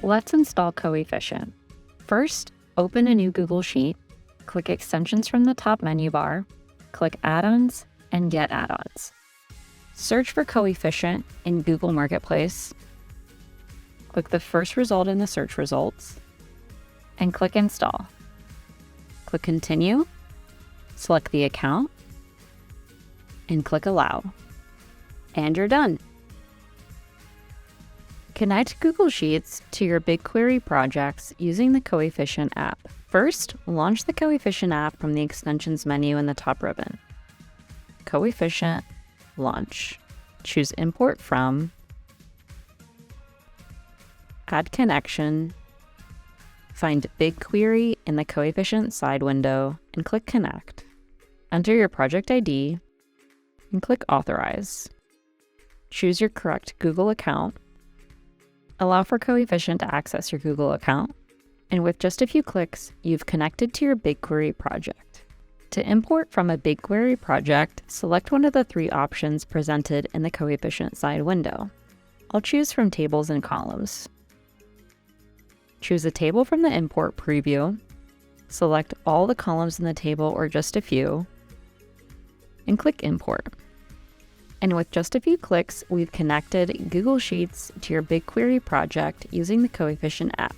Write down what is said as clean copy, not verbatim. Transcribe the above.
Let's install Coefficient. First, open a new Google Sheet, click Extensions from the top menu bar, click Add-ons, and Get Add-ons. Search for Coefficient in Google Marketplace, click the first result in the search results, and click Install. Click Continue, select the account, and click Allow. And you're done. Connect Google Sheets to your BigQuery projects using the Coefficient app. First, launch the Coefficient app from the Extensions menu in the top ribbon. Coefficient, Launch. Choose Import From, Add Connection, find BigQuery in the Coefficient side window and click Connect. Enter your project ID and click Authorize. Choose your correct Google account. Allow for Coefficient to access your Google account, and with just a few clicks, you've connected to your BigQuery project. To import from a BigQuery project, select one of the three options presented in the Coefficient side window. I'll choose from Tables and Columns. Choose a table from the import preview, select all the columns in the table or just a few, and click Import. And with just a few clicks, we've connected Google Sheets to your BigQuery project using the Coefficient app.